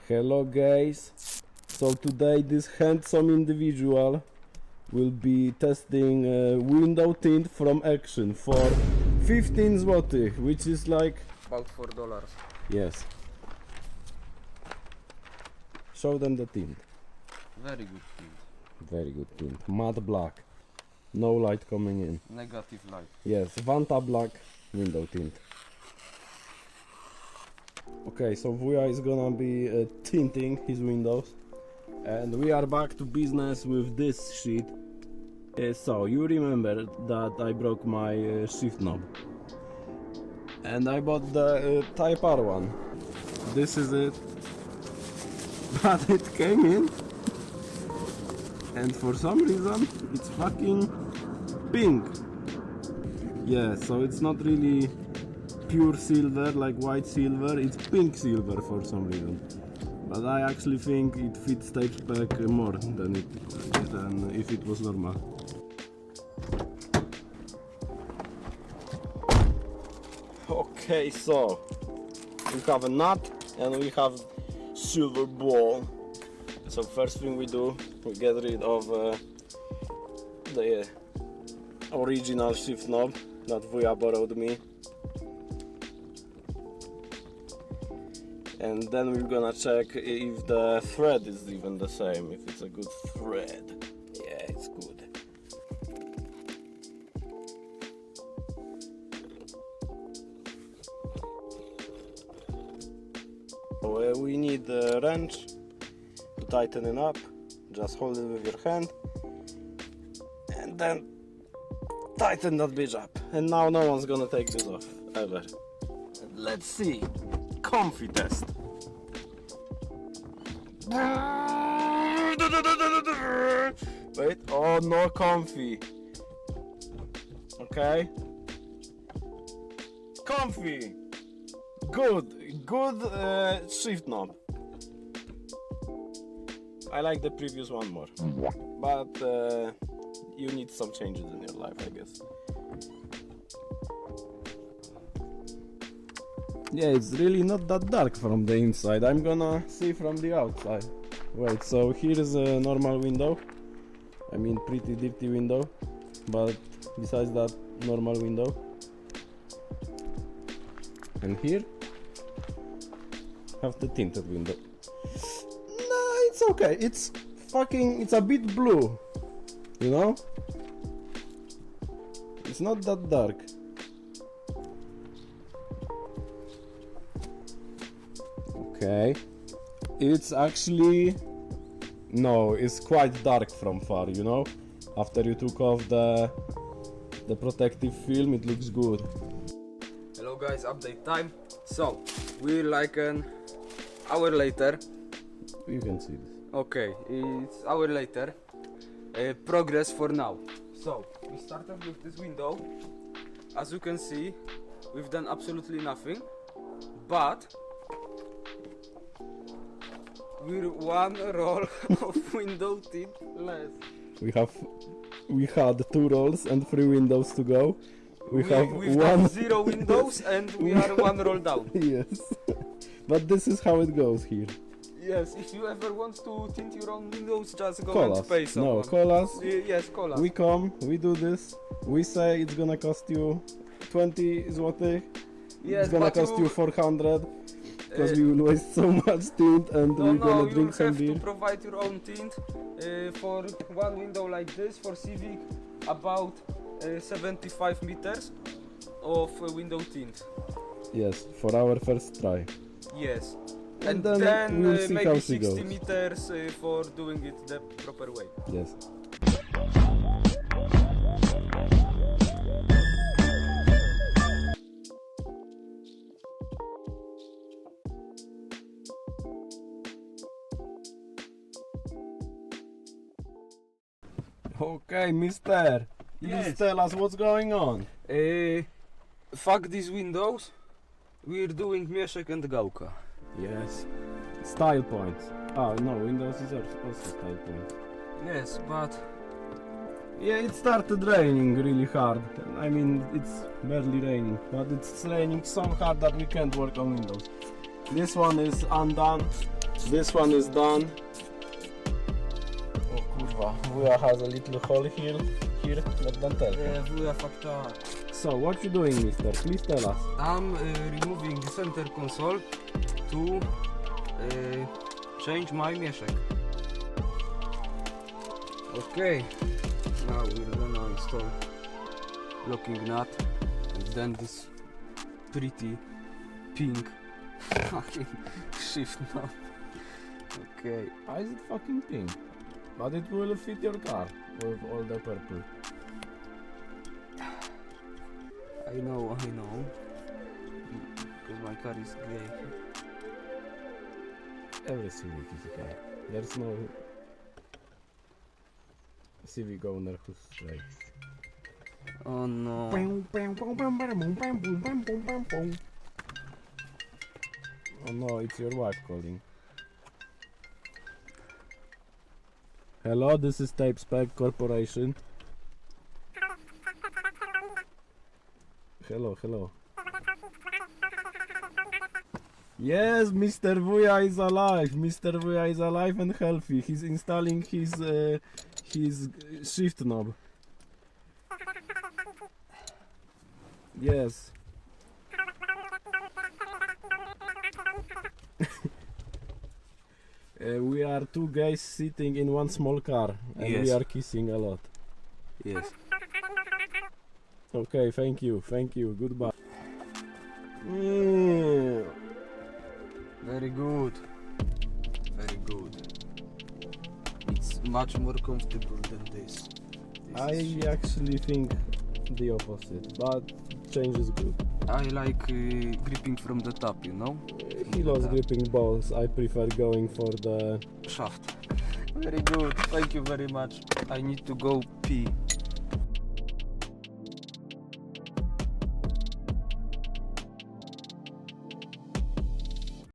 Hello guys, so today this handsome individual will be testing window tint from Action for 15 zł, which is like about $4. yes. Show them the tint. Very good tint. Very good tint. Matte black. No light coming in. Negative light. Yes, Vanta black window tint. Okay, so Wuja is gonna be tinting his windows, and we are back to business with this sheet. So you remember that I broke my shift knob, and I bought the Type R one. This is it, but it came in, and for some reason it's fucking pink. Yeah, so it's not really pure silver like white silver, it's pink silver for some reason, but I actually think it fits Tape SPEC more than if it was normal. Okay, so we have a nut and we have silver ball. So first thing we do, we get rid of the original shift knob that Wuja borrowed me. And then we're gonna check if the thread is even the same, if it's a good thread. Yeah, it's good. So we need a wrench to tighten it up. Just hold it with your hand and then tighten that bitch up. And now no one's gonna take this off, ever. And let's see. Comfy test. Wait, oh no comfy. Okay. Comfy. Good shift knob. I like the previous one more, but you need some changes in your life, I guess. Yeah, it's really not that dark from the inside. I'm gonna see from the outside. Wait, so here is a normal window. I mean pretty dirty window, but besides that, normal window. And here have the tinted window. No, it's okay. It's a bit blue, you know? It's not that dark. Okay, it's actually, no, it's quite dark from far, you know? After you took off the protective film, it looks good. Hello guys, update time. So, we're like an hour later. You can see this. Okay, it's hour later. Progress for now. So, we started with this window. As you can see, we've done absolutely nothing, but we're one roll of window tint less. We had 2 rolls and 3 windows to go. We've done 0 windows and we are 1 roll down. Yes, but this is how it goes here. Yes, if you ever want to tint your own windows, just go Call and us. pay someone. No, call us. Yes, call us. We come, we do this. We say it's gonna cost you 20 zł. Yes, it's gonna cost you 400. Because we will waste so much tint and we're gonna drink some beer. You have to provide your own tint for one window like this, for Civic, about 75 meters of window tint. Yes, for our first try. Yes. And then we'll see maybe how she 60 goes. meters for doing it the proper way. Yes. Okay, mister, please tell us what's going on. Fuck these windows. We're doing Mieszek and Gałka. Yes. Style points. Ah, no, Windows is also style points. Yes, but Yeah, it started raining really hard. I mean, it's barely raining, but it's raining so hard that we can't work on Windows. This one is undone. This one is done. Oh kurwa, Wuja has a little hole here, but don't tell him. Wuja fucked up. So, what you doing, mister? Please tell us. I'm removing the center console to change my mieszek. Okay, now we're gonna install locking nut and then this pretty pink fucking shift knob. Okay, Why is it fucking pink? But it will fit your car with all the purple. I know, because my car is gray. Every Civic is okay. There's no Civic owner who's straight. Oh no. Oh no, it's your wife calling. Hello, this is SPEC Corporation. Hello. Yes, Mr. Wuja is alive. Mr. Wuja is alive and healthy. He's installing his shift knob. Yes. We are two guys sitting in one small car and we Yes. are kissing a lot. Yes. Okay, thank you, goodbye. Very good. Very good. It's much more comfortable than this. I actually think the opposite, but change is good. I like gripping from the top, you know? He loves gripping balls, I prefer going for the... Shaft. Very good. Thank you very much. I need to go pee.